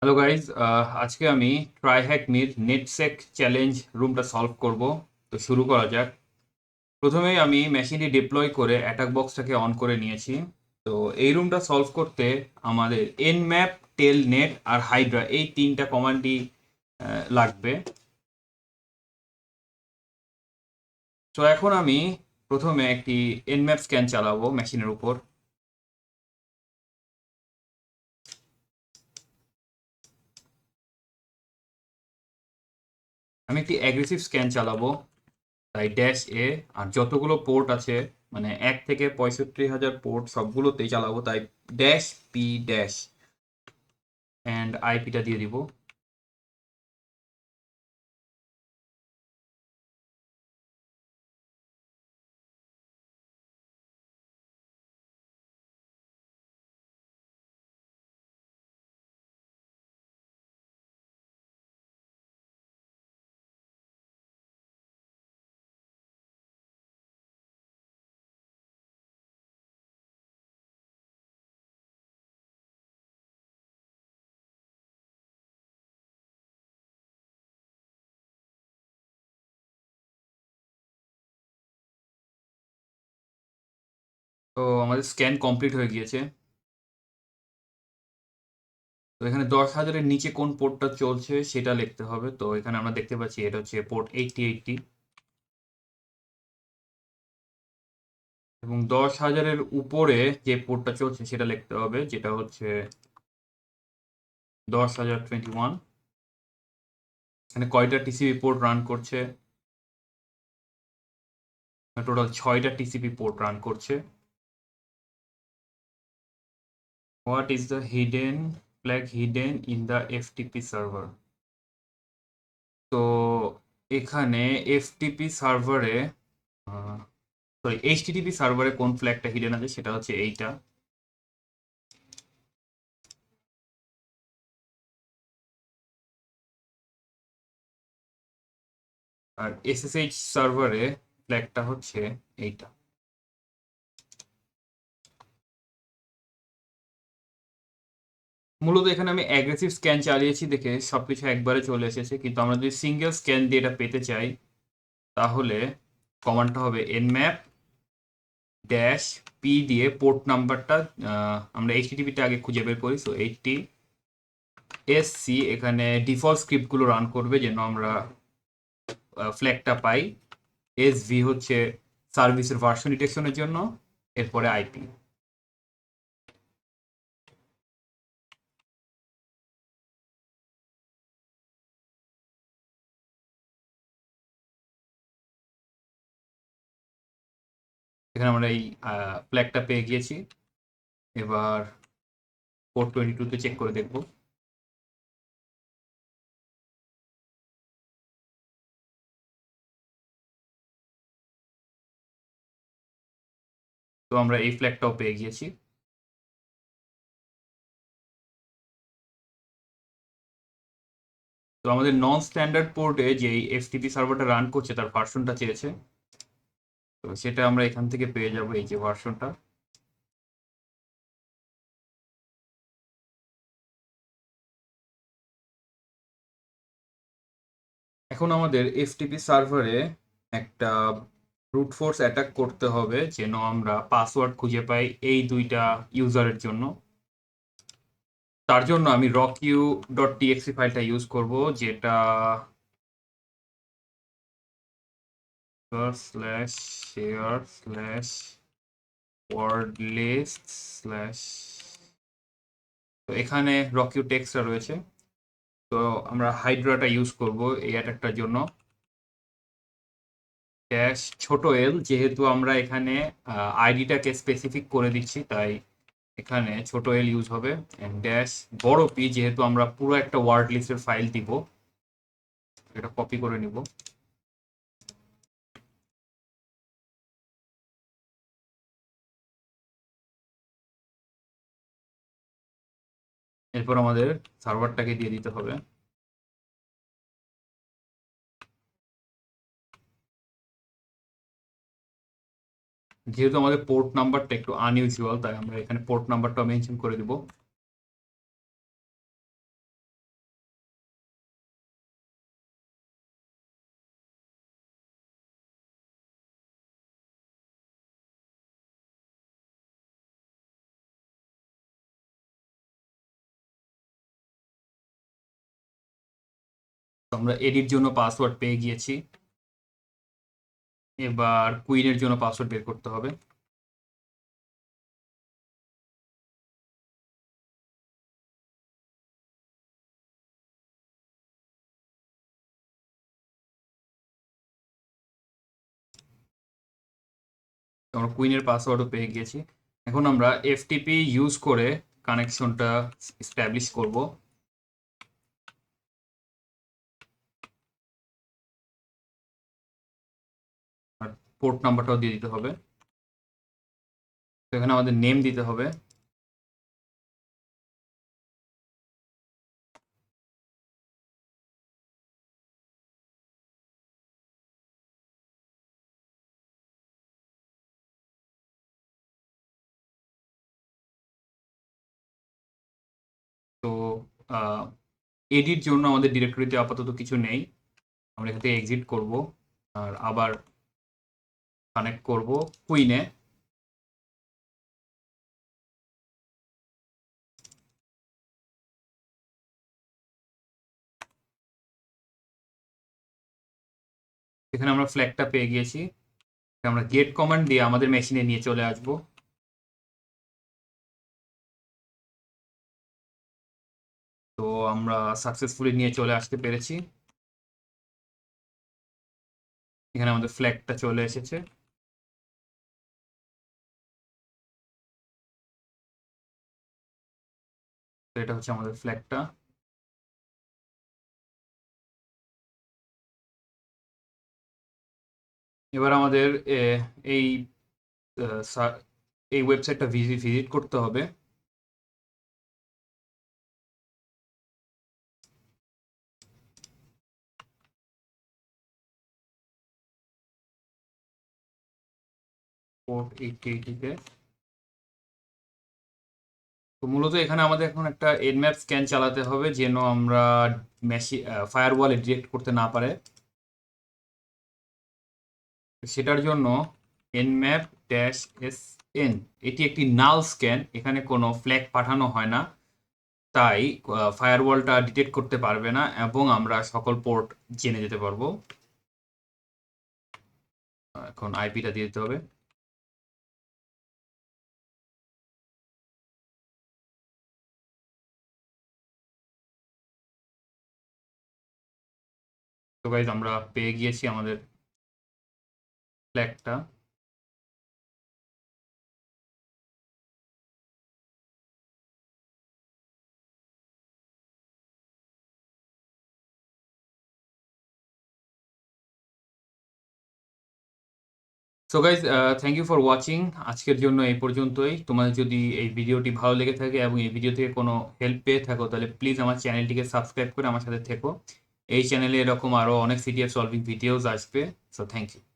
Hello guys, আজকে আমি ট্রাইহ্যাকমির নেটসেক challenge রুমটা সলভ করব। তো শুরু করা যাক। প্রথমেই আমি মেশিনটি ডিপ্লয় করে অ্যাটাক বক্সটাকে অন করে নিয়েছি। তো এই রুমটা সলভ করতে আমাদের এনম্যাপ, টেলনেট আর হাইড্রা এই তিনটা কমান্ডই লাগবে। তো এখন আমি প্রথমে একটি এনম্যাপ স্ক্যান চালাবো মেশিনের উপর। আমি একটি অ্যাগ্রেসিভ স্ক্যান চালাবো, তাই ড্যাশ এ। আর যতগুলো পোর্ট আছে, মানে 1 থেকে 65,000 পোর্ট সবগুলোতেই চালাবো, তাই ড্যাশ পি ড্যাশ অ্যান্ড আইপিটা দিয়ে দিব। তো আমাদের স্ক্যান কমপ্লিট হয়ে গিয়েছে। তো এখানে 10,000-এর নিচে কোন পোর্টটা চলছে সেটা লিখতে হবে। তো এখানে আমরা দেখতে পাচ্ছি এটা হচ্ছে পোর্ট 8080, এবং 10,000-এর উপরে যে পোর্টটা চলছে সেটা লিখতে হবে, যেটা হচ্ছে 10,021। এখানে কয়টা টিসিপি পোর্ট রান করছে? টোটাল 6টা টিসিপি পোর্ট রান করছে। What is the hidden flag hidden in the FTP server? তো এখানে এফটিপি সার্ভারে, সরি, এইচটিটিপি সার্ভারে কোন ফ্ল্যাগটা হিডেন আছে সেটা হচ্ছে এইটা। আর এসএসএইচ সার্ভারে ফ্ল্যাগটা হচ্ছে এইটা। মূলত এখানে আমি অ্যাগ্রেসিভ স্ক্যান চালিয়েছি দেখে সবকিছু একবারে চলে এসেছে, কিন্তু আমরা যদি সিঙ্গেল স্ক্যান দিয়ে এটা পেতে চাই তাহলে কমান্ডটা হবে nmap ড্যাশ পি দিয়ে পোর্ট নাম্বারটা, আমরা এইচটিটিপিটা আগে খুঁজে বের করি। সো 80SC এখানে ডিফল্ট স্ক্রিপ্টগুলো রান করবে যেন আমরা ফ্ল্যাগটা পাই। এসভি হচ্ছে সার্ভিসের ভার্সন ডিটেকশনের জন্য, এরপরে আইপি। এখানে আমরা এই ফ্ল্যাগটা পেয়ে গিয়েছি। এবার পোর্ট 22-তে চেক করে দেখব। তো আমরা এই ফ্ল্যাগটাও পেয়ে গিয়েছি। তো আমাদের নন স্ট্যান্ডার্ড পোর্টে যে এফটিপি সার্ভারটা রান করছে তার ভার্সনটা চেয়েছে। তো সেটা আমরা এখান থেকে পেয়ে যাব, এই যে ভার্সনটা। এখন আমাদের এফটিপি সার্ভারে একটা ব্রুট ফোর্স অ্যাটাক করতে হবে যেন আমরা পাসওয়ার্ড খুঁজে পাই এই দুইটা ইউজারের জন্য। তার জন্য আমি rocku.txt ফাইলটা ইউজ করব, যেটা slash share slash word list slash. তো এখানে রকিউ টেক্সটটা রয়েছে। তো আমরা হাইড্রাটা ইউজ করব এই অ্যাটাকটার জন্য। ড্যাশ ছোট এল, যেহেতু আমরা এখানে আইডিটাকে স্পেসিফিক করে দিচ্ছি তাই এখানে ছোট এল ইউজ হবে। ড্যাশ বড় পি, যেহেতু আমরা পুরো একটা ওয়ার্ড লিস্টের ফাইল দিব, এটা কপি করে নিব। এরপর আমাদের সার্ভারটাকে দিয়ে দিতে হবে। যেহেতু আমাদের পোর্ট নাম্বারটা একটু আনইউজুয়াল, তাই আমরা এখানে পোর্ট নাম্বারটা মেনশন করে দিব। আমরা এডির জন্য পাসওয়ার্ড পেয়ে গিয়েছি। এবার কুইনের জন্য পাসওয়ার্ড বের করতে হবে। আমরা কুইনের পাসওয়ার্ডও পেয়ে গিয়েছি। এখন আমরা এফটিপি ইউজ করে কানেকশনটা এস্টাবলিশ করব। আর পোর্ট নাম্বারটাও দিয়ে দিতে হবে। তো এখানে আমাদের নেম দিতে হবে। তো এডির জন্য আমাদের ডিরেক্টরিতে আপাতত কিছু নেই। আমরা এখান থেকে এক্সিট করব আর আবার কানেক্ট করব কুইনে। এখানে আমরা ফ্ল্যাগটা পেয়ে গিয়েছি। আমরা গেট কমান্ড দিয়ে আমাদের মেশিনে নিয়ে চলে আসব। তো আমরা সাকসেসফুলি নিয়ে চলে আসতে পেরেছি। এখানে আমাদের ফ্ল্যাগটা চলে এসেছে। তো এটা হচ্ছে আমাদের ফ্ল্যাগটা। এবার আমাদের এই এই ওয়েবসাইটটা ভিজিট করতে হবে। পোর্ট 8080-তে। তো মূলত এখানে আমাদের এখন একটা এনম্যাপ স্ক্যান চালাতে হবে যেন আমরা ফায়ারওয়ালে ডিটেক্ট করতে না পারে। সেটার জন্য nmap -sn এটি একটি নাল স্ক্যান, এখানে কোনো ফ্ল্যাগ পাঠানো হয় না, তাই ফায়ারওয়ালটা ডিটেক্ট করতে পারবে না এবং আমরা সকল পোর্ট জেনে যেতে পারবো। এখন আইপিটা দিয়ে দিতে হবে। তো গাইজ আমরা পেয়ে গিয়েছি আমাদের ফ্ল্যাগটা। So guys thank you for watching. আজকের জন্য এই পর্যন্তই। তোমাদের যদি এই ভিডিওটি ভালো লেগে থাকে এবং এই ভিডিও থেকে কোনো হেল্প পেয়ে থাকো তাহলে প্লিজ আমার চ্যানেলটিকে সাবস্ক্রাইব করে আমার সাথে থেকো। এই চ্যানেলে এরকম আরও অনেক সিটিএফ সলভিং ভিডিওস আসবে। So thank you.